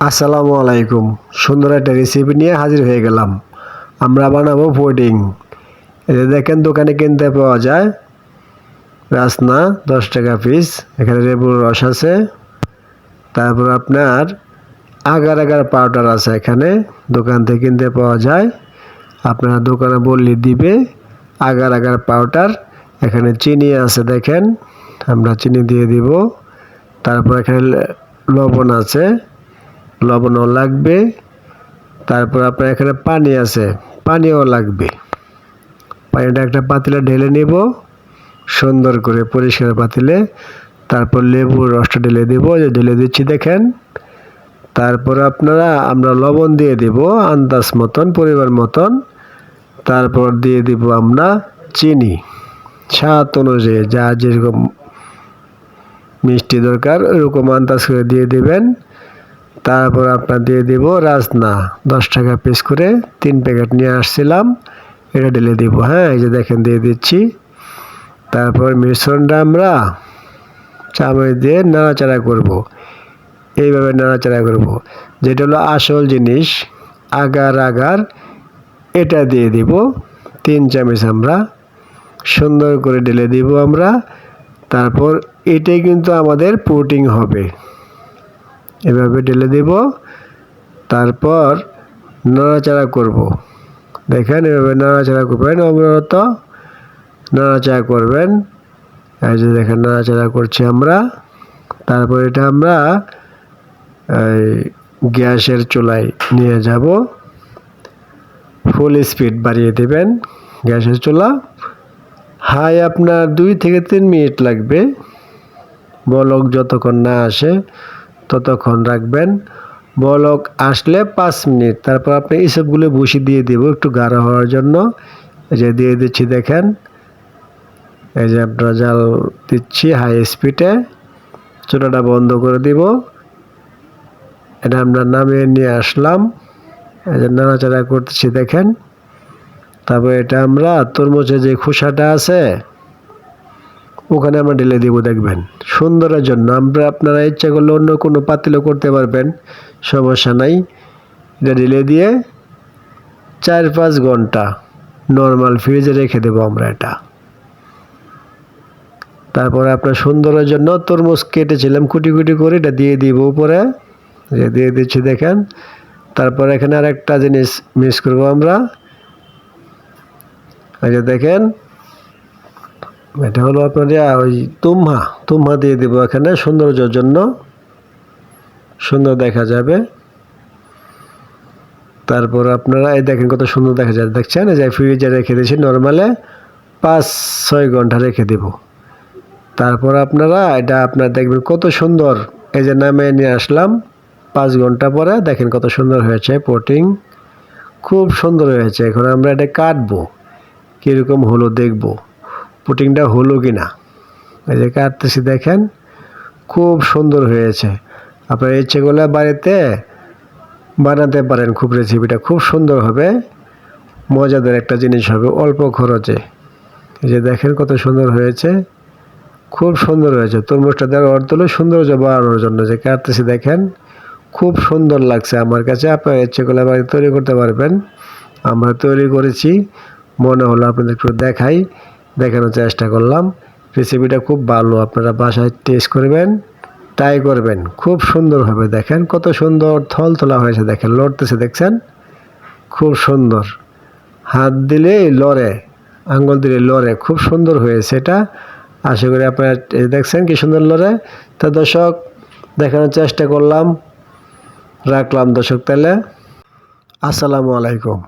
আসসালামু আলাইকুম। সুন্দর একটা রেসিপি নিয়ে হাজির হয়ে গেলাম। আমরা বানাবো পুডিং। এই যে দেখেন দোকানে কিনতে পাওয়া যায় রাসনা 10 টাকা পিস। এখানে লেবুর রস আছে, তারপর আপনার আগার আগার পাউডার আছে, এখানে দোকান থেকে কিনতে পাওয়া যায়। আপনারা দোকানে বললে দিবে আগার আগার পাউডার। এখানে চিনি আছে, দেখেন আমরা চিনি দিয়ে দিব। তারপর এখানে লবণ আছে, লবণও লাগবে। তারপর আপনার এখানে পানি আছে, পানিও লাগবে। পানিটা একটা পাতিলে ঢেলে নিব সুন্দর করে, পরিষ্কার পাতিলে। তারপর লেবুর রসটা ঢেলে দিব, যে ঢেলে দিচ্ছি দেখেন। তারপর আমরা লবণ দিয়ে দিব আন্দাজ মতন, পরিমাণ মতন। তারপর দিয়ে দিব আমরা চিনি স্বাদ অনুযায়ী, যা যেরকম মিষ্টি দরকার ওরকম আন্দাজ করে দিয়ে দিবেন। তারপর আপনার দিয়ে দিব রাসনা 10 টাকা পিস করে 3 প্যাকেট নিয়ে আসছিলাম, এটা ঢেলে দিব। হ্যাঁ, এই যে দেখেন দিয়ে দিচ্ছি। তারপর মিশ্রণটা আমরা চামচ দিয়ে নাড়াচাড়া করব, এইভাবে নাড়াচাড়া করব। যেটা হলো আসল জিনিস আগার আগার, এটা দিয়ে দিব 3 চামচ। আমরা সুন্দর করে ঢেলে দিব আমরা। তারপর এটাই কিন্তু আমাদের পুডিং হবে। এভাবে ঢেলে দিব, তারপর নাড়াচাড়া করব। দেখেন এভাবে নাড়াচাড়া করবেন, অবিরত নাড়াচাড়া করবেন। এই যে দেখেন নাড়াচাড়া করছি আমরা। তারপর এটা আমরা গ্যাসের চুলায় নিয়ে যাব। ফুল স্পিড বাড়িয়ে দেবেন গ্যাসের চুলা। হাই আপনার 2 থেকে 3 মিনিট লাগবে, বলক যতক্ষণ না আসে ততক্ষণ রাখবেন। বলক আসলে 5 মিনিট, তারপর আপনি এইসবগুলো বসিয়ে দিয়ে দিব একটু গাঢ় হওয়ার জন্য। এই যে দিয়ে দিচ্ছি দেখেন। এই যে আপনারা জাল দিচ্ছি হাই স্পিডে, চুলাটা বন্ধ করে দিব। এটা আমরা নামিয়ে নিয়ে আসলাম। এই যে নাড়াচাড়া করতেছি দেখেন। তারপর এটা আমরা তরমুজের যে খোসাটা আছে ওখানে আমরা ঢেলে দিব। দেখবেন সুন্দরের জন্য আপনারা ইচ্ছা করলে অন্য কোনো পাতিলও করতে পারবেন, সমস্যা নাই। এটা ঢেলে দিয়ে 4-5 ঘন্টা নর্মাল ফ্রিজে রেখে দেবো আমরা এটা। তারপরে আপনার সুন্দরের জন্য তরমুজ কেটেছিলাম কুটি কুটি করে, এটা দিয়ে দিব উপরে, দিয়ে দিচ্ছি দেখেন। তারপর এখানে আর একটা জিনিস মিক্স করব আমরা। এই যে দেখেন এটা হলো আপনার ওই তুম্হা দিয়ে দিব এখানে সৌন্দর্যের জন্য, সুন্দর দেখা যাবে। তারপর আপনারা এই দেখেন কত সুন্দর দেখা যায়, দেখছেন। এই যে ফ্রিজে রেখে দিয়েছি নর্মালে 5-6 ঘন্টা রেখে দেব। তারপর আপনারা এটা দেখবেন কত সুন্দর। এই যে নামিয়ে নিয়ে আসলাম 5 ঘন্টা পরে, দেখেন কত সুন্দর হয়েছে পুডিং, খুব সুন্দর হয়েছে। এখন আমরা এটা কাটবো, কীরকম হলো দেখব পুডিংটা হলো কি না। এই যে কাটতেছি দেখেন, খুব সুন্দর হয়েছে। আপনারা ইচ্ছে করলে বাড়িতে বানাতে পারেন, খুব রেসিপিটা খুব সুন্দর হবে, মজাদার একটা জিনিস হবে অল্প খরচে। এই যে দেখেন কত সুন্দর হয়েছে, খুব সুন্দর হয়েছে। তরমুজটা দেওয়ার অর্থ হলো সৌন্দর্য বাড়ানোর জন্য। যে কাটতেছি দেখেন, খুব সুন্দর লাগছে আমার কাছে। আপনারা ইচ্ছে করলে বাড়িতে তৈরি করতে পারবেন। আমরা তৈরি করেছি, মনে হলো আপনাদের একটু দেখানোর চেষ্টা করলাম। রেসিপিটা খুব ভালো, আপনারা বাসায় টেস্ট করবেন, ট্রাই করবেন, খুব সুন্দর হবে। দেখেন কত সুন্দর থলথলা হয়েছে, দেখেন লড়তেছে, দেখছেন খুব সুন্দর। হাত দিলে লড়ে, আঙ্গুল দিলে লড়ে, খুব সুন্দর হয়েছে এটা। আশা করি আপনারা দেখছেন কি সুন্দর লড়ে। তা দর্শক দেখানোর চেষ্টা করলাম, রাখলাম দর্শক তাহলে। আসসালামু আলাইকুম।